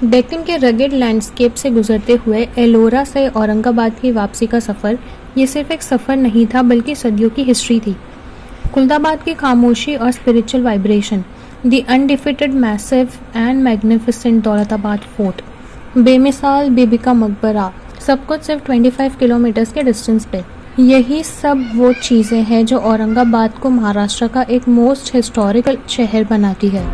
डेक्कन के rugged landscape से गुजरते हुए एलोरा से औरंगाबाद की वापसी का सफ़र ये सिर्फ एक सफ़र नहीं था बल्कि सदियों की हिस्ट्री थी। खुलदाबाद की खामोशी और spiritual vibration, the undefeated massive and magnificent Daulatabad fort, बेमिसाल बीबी का मकबरा, सब कुछ सिर्फ 25 किलोमीटर्स के डिस्टेंस पे। यही सब वो चीज़ें हैं जो औरंगाबाद को महाराष्ट्र का एक मोस्ट हिस्टोरिकल शहर बनाती है।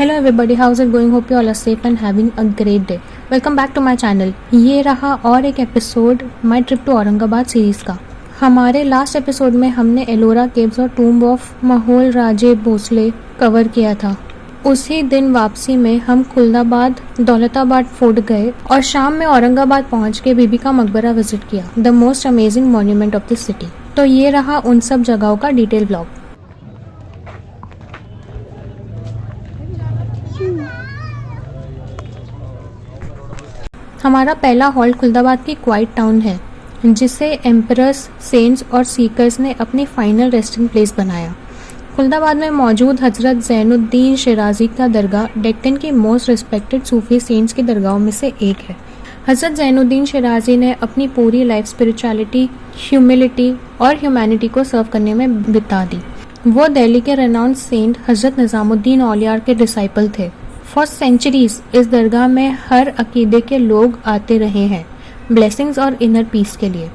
Hello everybody, how is it going? Hope you all are safe and having a great day. Welcome back to my channel. ये रहा और एक episode my trip to Aurangabad series का। हमारे लास्ट एपिसोड में हमने एलोरा केव्स और टूम्ब ऑफ माहौल राजे भोसले कवर किया था। उसी दिन वापसी में हम खुलदाबाद दौलताबाद फोर्ट गए और शाम में औरंगाबाद पहुंच के बीबी का मकबरा विजिट किया, the most amazing monument of the city. तो ये रहा उन सब जगहों का डिटेल ब्लॉग। हमारा पहला हॉल्ट खुलदाबाद की क्वाइट टाउन है, जिसे एम्परर्स, सेंट्स और सीकर्स ने अपनी फाइनल रेस्टिंग प्लेस बनाया। खुलदाबाद में मौजूद हजरत ज़ैनुद्दीन शिराजी का दरगाह डेक्कन की मोस्ट रिस्पेक्टेड सूफी सेंट्स की दरगाहों में से एक है। हजरत ज़ैनुद्दीन शिराजी ने अपनी पूरी लाइफ स्पिरिचुअलिटी, ह्यूमिलिटी और ह्यूमैनिटी को सर्व करने में बिता दी। वो दिल्ली के रेनाउंड सेंट हजरत निज़ामुद्दीन औलियार के डिसाइपल थे। फॉर सेंचुरीज इस दरगाह में हर अकीदे के लोग आते रहे हैं, ब्लेसिंग्स और इनर पीस के लिए।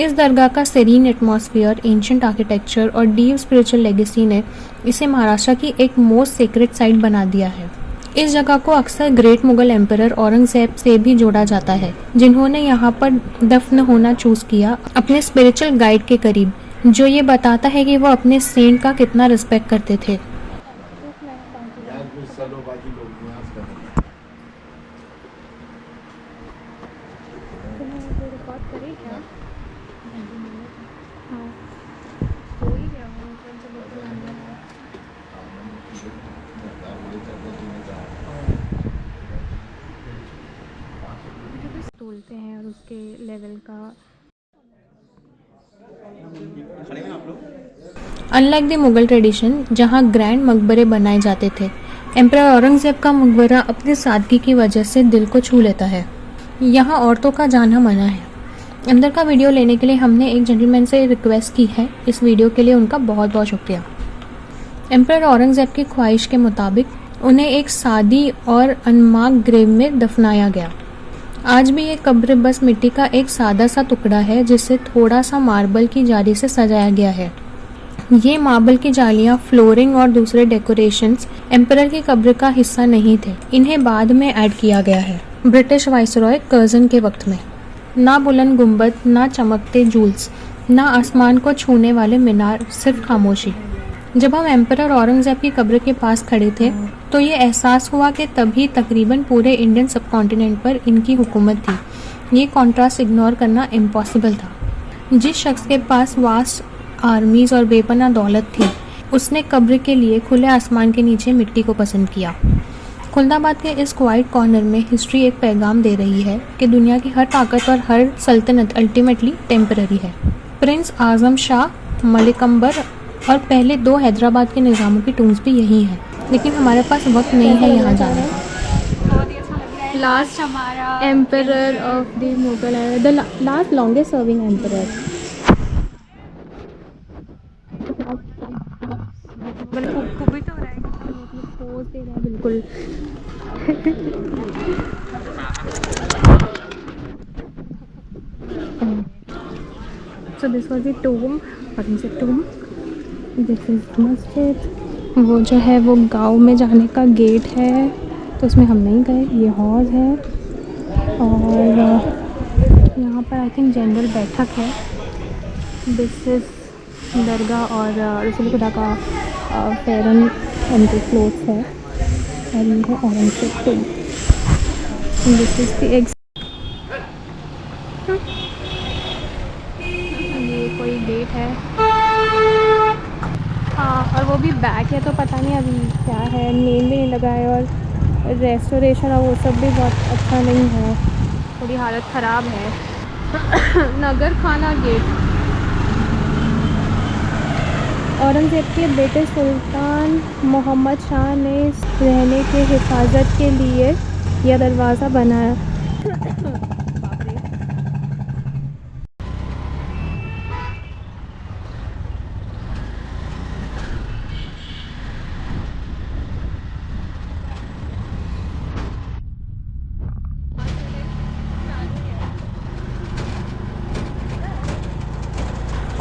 इस दरगाह का सेरीन एटमॉस्फेयर, एंशिएंट आर्किटेक्चर और डीप स्पिरिचुअल लेगेसी ने इसे महाराष्ट्र की एक मोस्ट सीक्रेट साइट बना दिया है। इस जगह को अक्सर ग्रेट मुगल एम्परर औरंगजेब से भी जोड़ा जाता है, जिन्होंने यहाँ पर दफन होना चूज किया अपने स्पिरिचुअल गाइड के करीब, जो ये बताता है कि वो अपने सेंट का कितना रिस्पेक्ट करते थे। तोलते हैं और उसके लेवल का। अनलाइक द मुगल ट्रेडिशन, जहां ग्रैंड मकबरे बनाए जाते थे, एम्परर औरंगजेब का मकबरा अपनी सादगी की वजह से दिल को छू लेता है। यहाँ औरतों का जाना मना है। अंदर का वीडियो लेने के लिए हमने एक जेंटलमैन से रिक्वेस्ट की है। इस वीडियो के लिए उनका बहुत बहुत शुक्रिया। एम्परर औरंगजेब की ख्वाहिश के मुताबिक उन्हें एक सादी और अनमार्क्ड ग्रेव में दफनाया गया। आज भी ये कब्र बस मिट्टी का एक सादा सा टुकड़ा है, जिसे थोड़ा सा मार्बल की जाली से सजाया गया है। ये मार्बल की जालियां, फ्लोरिंग और दूसरे डेकोरेशंस एम्परर की कब्र का हिस्सा नहीं थे। इन्हें बाद में ऐड किया गया है, ब्रिटिश वाइसरॉय कर्जन के वक्त में। ना बुलंद गुंबद, ना चमकते जूल्स, ना आसमान को छूने वाले मीनार, सिर्फ खामोशी। जब हम एम्परर औरंगजेब की कब्र के पास खड़े थे तो ये एहसास हुआ कि तभी तकरीबन पूरे इंडियन सबकॉन्टिनेंट पर इनकी हुकूमत थी। ये कॉन्ट्रास्ट इग्नोर करना इम्पॉसिबल था। जिस शख्स के पास वास्ट आर्मीज और बेपनाह दौलत थी, उसने कब्र के लिए खुले आसमान के नीचे मिट्टी को पसंद किया। खुलदाबाद के इस क्वाइट कॉर्नर में हिस्ट्री एक पैगाम दे रही है कि दुनिया की हर ताकत और हर सल्तनत अल्टीमेटली टेम्पररी है। प्रिंस आजम शाह, मलिक अंबर और पहले 2 हैदराबाद के निज़ामों की टूम्स भी यही हैं, लेकिन हमारे पास वक्त नहीं है यहाँ जाने का। लास्ट हमारा emperor of the Mughal, the last longest serving emperor. खूबी तो हो रहा है, पोज दे रहा है बिल्कुल। So this was the tomb, what is it tomb? This is मस्जिद। वो जो है वो गांव में जाने का गेट है, तो उसमें हम नहीं गए। ये हॉल है और यहाँ पर आई थिंक जनरल बैठक है। दिस इज़ दरगाह और रसूल खुदा का फेरन एंट्री क्लोथ है। और ये है औरंगजेब टूम। दिस इज द ये कोई गेट है, हाँ, और वो भी बैक है तो पता नहीं अभी क्या है, नेम भी नहीं लगा है, और रेस्टोरेशन और वो सब भी बहुत अच्छा नहीं है, थोड़ी हालत ख़राब है। नगर खाना गेट। औरंगज़ेब के बेटे सुल्तान मोहम्मद शाह ने रहने के हिफाजत के लिए यह दरवाज़ा बनाया।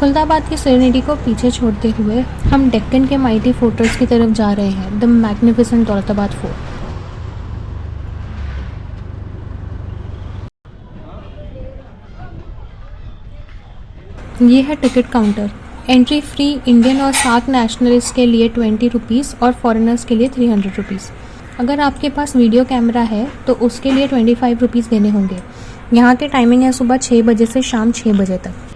खुलदाबाद की सेरेनिटी को पीछे छोड़ते हुए हम डेक्कन के माइटी फोर्ट्रेस की तरफ जा रहे हैं, द मैग्निफिसेंट दौलताबाद फोर्ट। ये है ticket counter. Entry free Indian और सार्क नेशनलिस्ट के लिए 20 रुपीज़ और फॉरेनर्स के लिए 300 रुपीज़। अगर आपके पास वीडियो कैमरा है तो उसके लिए 25 रुपीज़ देने होंगे। यहाँ के टाइमिंग है सुबह 6 बजे से शाम 6 बजे तक।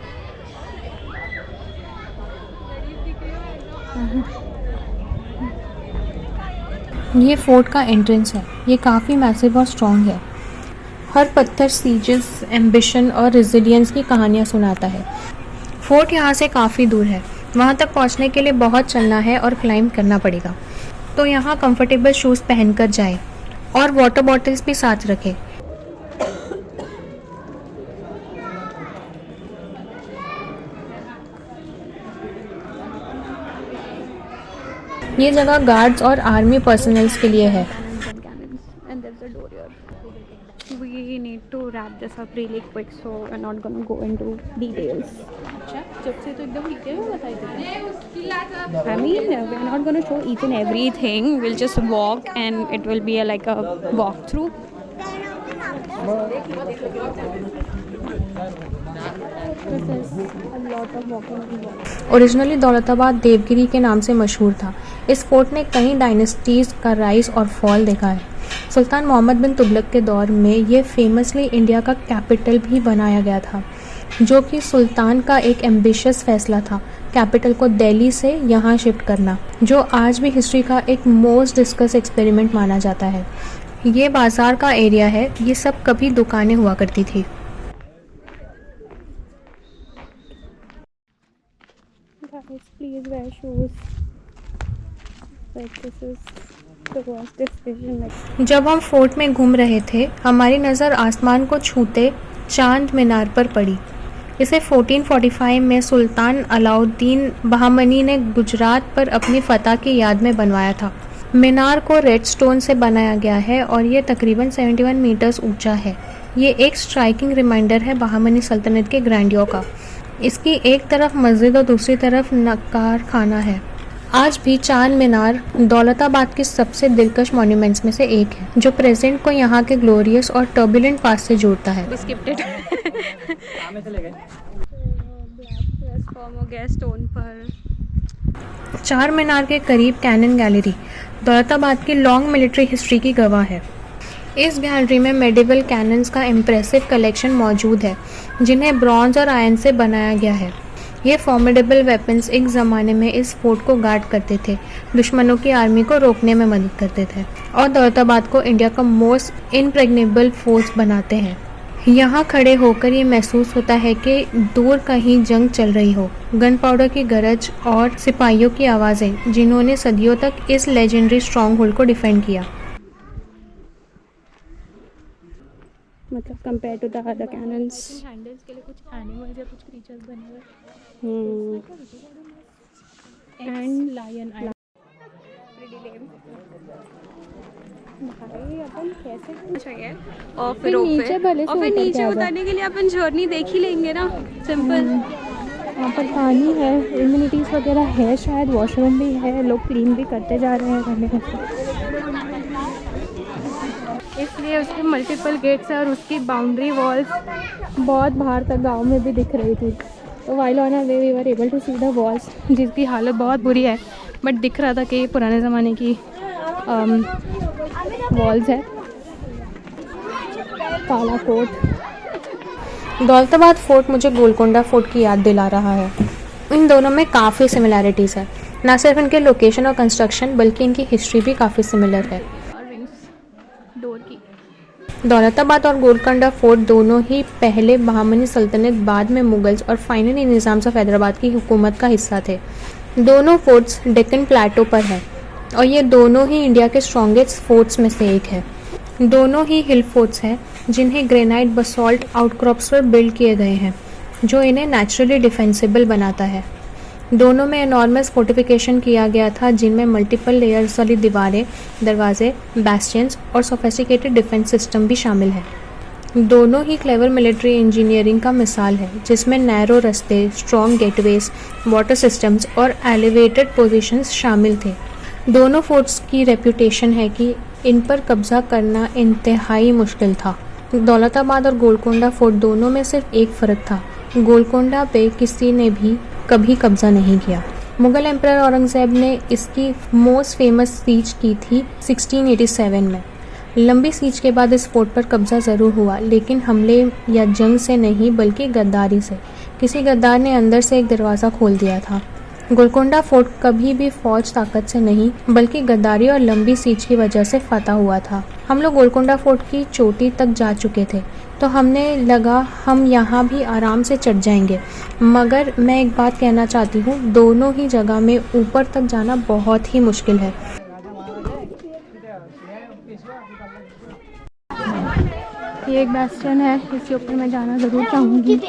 ये फोर्ट का एंट्रेंस है। ये काफ़ी मैसिव और स्ट्रॉन्ग है। हर पत्थर सीजेस, एम्बिशन और रेजिलियंस की कहानियाँ सुनाता है। फोर्ट यहाँ से काफ़ी दूर है, वहाँ तक पहुँचने के लिए बहुत चलना है और क्लाइंब करना पड़ेगा, तो यहाँ कंफर्टेबल शूज़ पहनकर जाएं और वाटर बॉटल्स भी साथ रखें। ये जगह गार्ड्स और आर्मी पर्सनल्स के लिए है। We need to wrap this up really quick, so we're not going to go into details. जब से तो एकदम डिटेल में बताई थी। I mean, we're not going to show each and everything. We'll just walk, and it will be like a walkthrough. Originally Daulatabad Devagiri के नाम से मशहूर था। इस फोर्ट ने कई डायनेस्टीज़ का राइज और फॉल देखा है। सुल्तान मोहम्मद बिन तुगलक के दौर में ये फेमसली इंडिया का कैपिटल भी बनाया गया था, जो कि सुल्तान का एक एम्बिशियस फैसला था, कैपिटल को दिल्ली से यहाँ शिफ्ट करना, जो आज भी हिस्ट्री का एक मोस्ट डिस्कस एक्सपेरिमेंट माना जाता है। ये बाजार का एरिया है, ये सब कभी दुकानें हुआ करती थी। Please wear shoes. जब हम फोर्ट में घूम रहे थे, हमारी नज़र आसमान को छूते चांद मीनार पर पड़ी। इसे 1445 में सुल्तान अलाउद्दीन बहामनी ने गुजरात पर अपनी फतह की याद में बनवाया था। मीनार को रेड स्टोन से बनाया गया है और ये तकरीबन 71 मीटर्स ऊंचा है। ये एक स्ट्राइकिंग रिमाइंडर है बहामनी सल्तनत के ग्रैंडियर का। इसकी एक तरफ मस्जिद और दूसरी तरफ नकार खाना है। आज भी चांद मीनार दौलताबाद के सबसे दिलकश मॉन्यूमेंट्स में से एक है, जो प्रेजेंट को यहाँ के ग्लोरियस और टर्बुलेंट पास्ट से जोड़ता है। चार मीनार के करीब कैनन गैलरी दौलताबाद की लॉन्ग मिलिट्री हिस्ट्री की गवाह है। इस गैलरी में मेडिवल कैनन्स का इम्प्रेसिव कलेक्शन मौजूद है, जिन्हें ब्रॉन्ज और आयरन से बनाया गया है। ये फॉर्मिडेबल वेपन्स एक ज़माने में इस फोर्ट को गार्ड करते थे, दुश्मनों की आर्मी को रोकने में मदद करते थे और दौलताबाद को इंडिया का मोस्ट इम्प्रेग्नेबल फोर्स बनाते हैं। यहाँ खड़े होकर ये महसूस होता है कि दूर कहीं जंग चल रही हो। गन पाउडर की गरज और सिपाहियों की आवाज़ें, जिन्होंने सदियों तक इस लेजेंडरी स्ट्रॉन्ग होल्ड को डिफेंड किया। मतलब compare to the other cannons, handles के लिए कुछ एनिमल्स या कुछ क्रीचर्स बने हुए एंड लायन भाई अपन कैसे चाहिए और फिर नीचे उतरने के लिए अपन जर्नी देख ही लेंगे ना, सिंपल। वहाँ पर पानी है, इम्यूनिटीज़ वगैरह है, शायद वॉशरूम भी है, लोग क्लीन भी करते जा रहे हैं इसलिए उसके मल्टीपल गेट्स हैं और उसकी बाउंड्री वॉल्स बहुत बाहर तक गांव में भी दिख रही थी। तो while on a way we were able to see the walls, जिसकी हालत बहुत बुरी है, बट दिख रहा था कि ये पुराने ज़माने की वॉल्स है, काला कोट। दौलताबाद फोर्ट मुझे गोलकोंडा फोर्ट की याद दिला रहा है। इन दोनों में काफ़ी सिमिलैरिटीज़ है, ना सिर्फ इनके लोकेशन और कंस्ट्रक्शन बल्कि इनकी हिस्ट्री भी काफ़ी सिमिलर है। डोर की दौलताबाद और गोलकोंडा फोर्ट दोनों ही पहले बहमनी सल्तनत, बाद में मुगल्स और फाइनली निज़ाम ऑफ हैदराबाद की हुकूमत का हिस्सा थे। दोनों फोर्ट्स डेक्कन प्लेटो पर है और ये दोनों ही इंडिया के स्ट्रॉन्गेस्ट फोर्ट्स में से एक है। दोनों ही हिल फोर्ट्स हैं जिन्हें ग्रेनाइट बसॉल्ट आउटक्रॉप्स पर बिल्ड किए गए हैं, जो इन्हें नेचुरली डिफेंसिबल बनाता है। दोनों में एनॉर्मस फोर्टिफिकेशन किया गया था, जिनमें मल्टीपल लेयर्स वाली दीवारें, दरवाजे, बैस्टियंस और सोफिस्टिकेटेड डिफेंस सिस्टम भी शामिल है। दोनों ही क्लेवर मिलिट्री इंजीनियरिंग का मिसाल है, जिसमें नैरो रास्ते, स्ट्रॉन्ग गेटवेज, वाटर सिस्टम्स और एलिवेटेड पोजीशंस शामिल थे। दोनों फोर्ट्स की रेपुटेशन है कि इन पर कब्जा करना इंतहाई मुश्किल था। दौलताबाद और गोलकोंडा फोर्ट दोनों में सिर्फ एक फ़र्क था, गोलकोंडा पे किसी ने भी कभी कब्जा नहीं किया। मुगल एम्परर औरंगज़ेब ने इसकी मोस्ट फेमस सीज की थी 1687 में। लंबी सीज के बाद इस फोर्ट पर कब्जा ज़रूर हुआ, लेकिन हमले या जंग से नहीं बल्कि गद्दारी से। किसी गद्दार ने अंदर से एक दरवाज़ा खोल दिया था। गोलकोंडा फोर्ट कभी भी फौज ताकत से नहीं बल्कि गद्दारी और लंबी सीज की वजह से फतह हुआ था। हम लोग गोलकोंडा फोर्ट की चोटी तक जा चुके थे, तो हमने लगा हम यहाँ भी आराम से चढ़ जाएंगे, मगर मैं एक बात कहना चाहती हूँ, दोनों ही जगह में ऊपर तक जाना बहुत ही मुश्किल है। ये एक बैस्टियन है, इसके ऊपर मैं जाना ज़रूर चाहूँगी।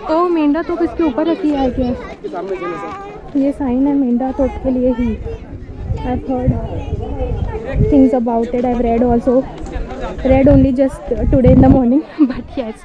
ओ मेंढा तोप इसके ऊपर रखी है क्या? ये साइन है मेंढा तोप के लिए ही। I've heard things about it. I've read also. Read only just today in the morning, but yes.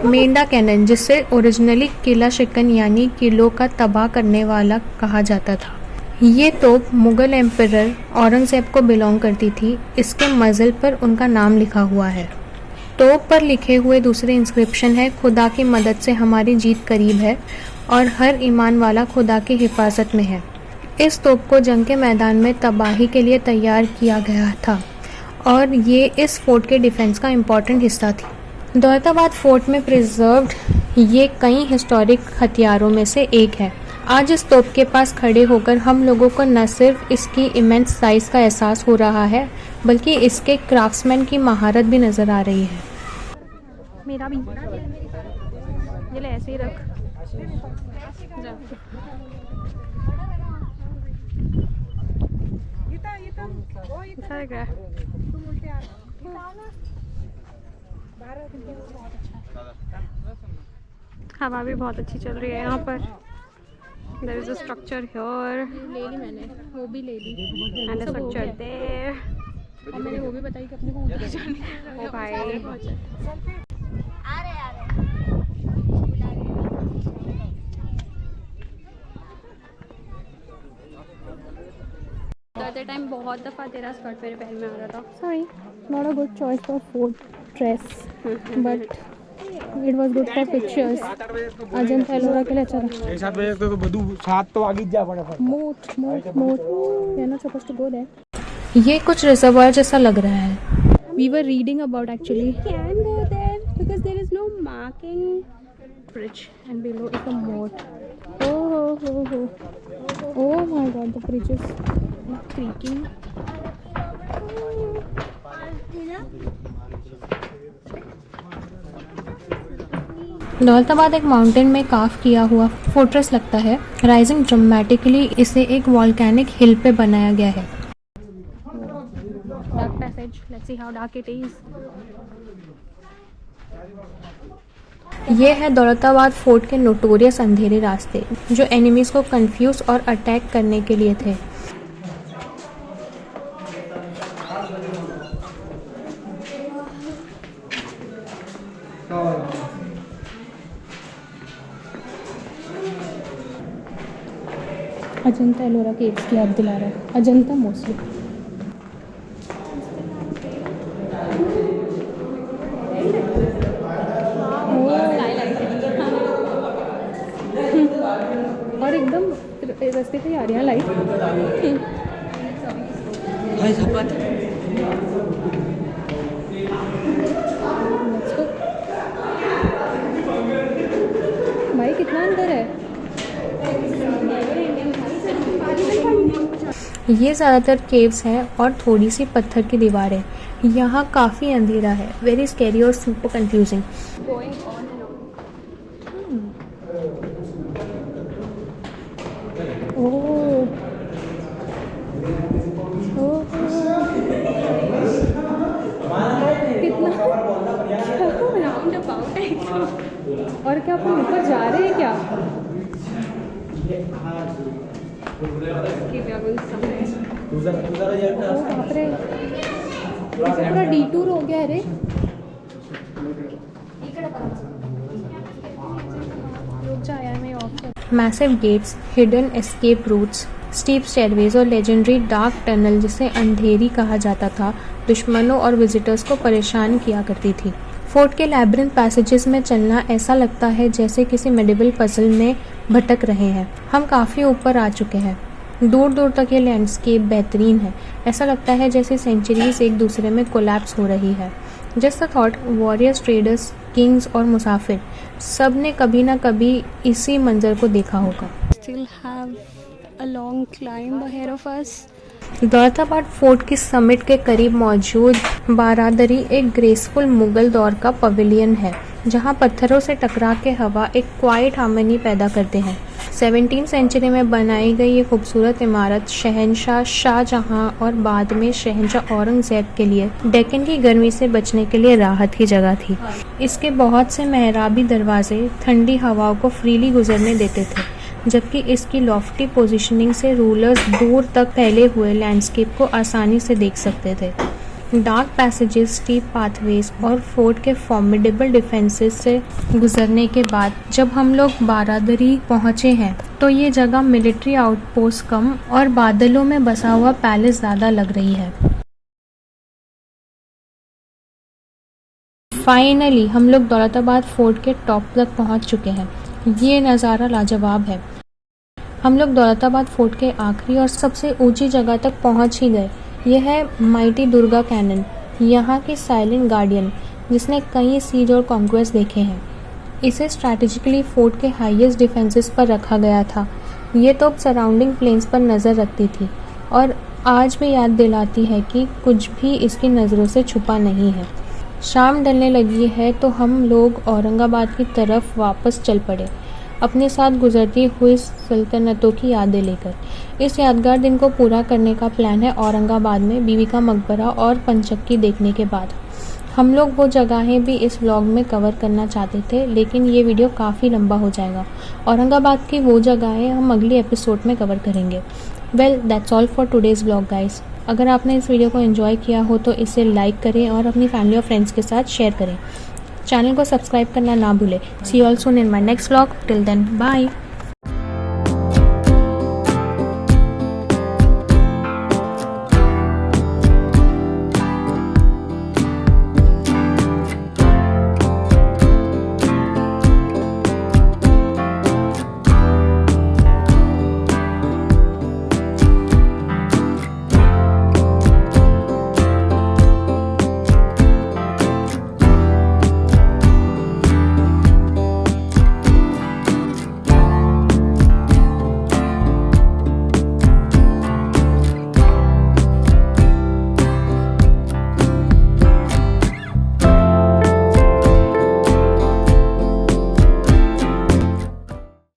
Mendha cannon, जिसे ओरिजिनली किला शिकन यानी किलों का तबाह करने वाला कहा जाता था। ये तोप मुगल एम्परर औरंगज़ेब को बिलोंग करती थी। इसके मज़ल पर उनका नाम लिखा हुआ है। तोप पर लिखे हुए दूसरे इंस्क्रिप्शन है, खुदा की मदद से हमारी जीत करीब है और हर ईमान वाला खुदा की हिफाजत में है। इस तोप को जंग के मैदान में तबाही के लिए तैयार किया गया था और ये इस फोर्ट के डिफेंस का इम्पॉर्टेंट हिस्सा थी। दौलताबाद फोर्ट में प्रिजर्व्ड ये कई हिस्टोरिक हथियारों में से एक है। आज इस तोप के पास खड़े होकर हम लोगों को न सिर्फ इसकी इमेंस साइज का एहसास हो रहा है बल्कि इसके क्राफ्ट्समैन की महारत भी नज़र आ रही है। मेरा भी ये ले ऐसे ही रख। अच्छा लग रहा है। हवा भी बहुत अच्छी चल रही है यहाँ पर। There is a structure here. ले ली मैंने, वो भी ले ली। And a structure there. और मैंने वो भी बताई कि अपने को उधर जाने है। ओ भाई। आ रहे। At the time बहुत दफ़ा तेरा स्कर्ट मेरे पैर में आ रहा था। Sorry, not a good choice for food dress, but it was good for pictures. Ajanta Ellora के लिए अच्छा था। एक साथ बजे तो बदू साथ तो आगे जा फटाफट। मोट। We are not supposed to go there. ये कुछ रिजर्वायर जैसा लग रहा है। We were reading about actually. We can go there because there is no marking. Bridge and below is a moat. Oh my God, the bridge is creaking. Daulatabad एक mountain में काफ किया हुआ फोर्ट्रेस लगता है। राइजिंग ड्रामेटिकली इसे एक volcanic हिल पे बनाया गया है। Dark passage, let's see how dark it is. ये है दौलताबाद फोर्ट के नोटोरियस अंधेरे रास्ते, जो एनिमीज को कंफ्यूज और अटैक करने के लिए थे। अजंता एलोरा केव्स की याद दिला रहा है, अजंता मोस्टली। और एकदम रास्ते पे आ रही है लाइट। भाई कितना अंदर है। ये ज़्यादातर केव्स हैं और थोड़ी सी पत्थर की दीवारें। यहाँ काफ़ी अंधेरा है, वेरी स्कैरी और सुपर कंफ्यूजिंग। और क्या अपन ऊपर जा रहे हैं क्या? बाप रे, पूरा डिटूर हो गया रे। Massive gates, hidden escape routes, steep stairways और लेजेंडरी डार्क टनल जिसे अंधेरी कहा जाता था, दुश्मनों और विजिटर्स को परेशान किया करती थी। फोर्ट के लैब्रिंथ पैसेजेस में चलना ऐसा लगता है जैसे किसी मेडिवल पजल में भटक रहे हैं। हम काफ़ी ऊपर आ चुके हैं। दूर दूर तक ये लैंडस्केप बेहतरीन है। ऐसा लगता है जैसे सेंचुरीज एक दूसरे में कोलैप्स हो रही है। Just a thought, warriors, traders, Kings और मुसाफिर सब ने कभी ना कभी इसी मंजर को देखा होगा। Still have a long climb ahead of us. Daulatabad fort की समिट के करीब मौजूद बारादरी एक ग्रेसफुल मुगल दौर का पवेलियन है, जहां पत्थरों से टकरा के हवा एक क्वाइट हार्मनी पैदा करते हैं। 17वीं सेंचुरी में बनाई गई ये खूबसूरत इमारत शहंशाह शाहजहां और बाद में शहंशाह औरंगजेब के लिए डेक्कन की गर्मी से बचने के लिए राहत की जगह थी। इसके बहुत से मेहराबी दरवाजे ठंडी हवाओं को फ्रीली गुजरने देते थे, जबकि इसकी लॉफ्टी पोजीशनिंग से रूलर्स दूर तक फैले हुए लैंडस्केप को आसानी से देख सकते थे। डार्क पैसेजेस, स्टीप पाथवेज और फोर्ट के फॉर्मिडेबल डिफेंसेस से गुजरने के बाद जब हम लोग बारादरी पहुंचे हैं तो ये जगह मिलिट्री आउटपोस्ट कम और बादलों में बसा हुआ पैलेस ज़्यादा लग रही है। फाइनली हम लोग दौलताबाद फोर्ट के टॉप तक पहुंच चुके हैं। ये नज़ारा लाजवाब है। हम लोग दौलताबाद फोर्ट के आखिरी और सबसे ऊंची जगह तक पहुंच ही गए। यह है माइटी दुर्गा कैनन, यहाँ की साइलेंट गार्डियन जिसने कई सीज और कॉन्क्वेस्ट देखे हैं। इसे स्ट्रैटेजिकली फोर्ट के हाईएस्ट डिफेंसेस पर रखा गया था। ये तो सराउंडिंग प्लेन्स पर नज़र रखती थी और आज भी याद दिलाती है कि कुछ भी इसकी नज़रों से छुपा नहीं है। शाम ढलने लगी है तो हम लोग औरंगाबाद की तरफ वापस चल पड़े, अपने साथ गुजरती हुई सल्तनतों की यादें लेकर। इस यादगार दिन को पूरा करने का प्लान है औरंगाबाद में बीबी का मकबरा और पंचक्की देखने के बाद। हम लोग वो जगहें भी इस व्लॉग में कवर करना चाहते थे, लेकिन ये वीडियो काफ़ी लंबा हो जाएगा। औरंगाबाद की वो जगहें हम अगले एपिसोड में कवर करेंगे। Well, that's all for today's vlog guys. अगर आपने इस वीडियो को एंजॉय किया हो तो इसे लाइक करें और अपनी फैमिली और फ्रेंड्स के साथ शेयर करें। चैनल को सब्सक्राइब करना ना भूलें। See you all soon in my next vlog. Till then, bye.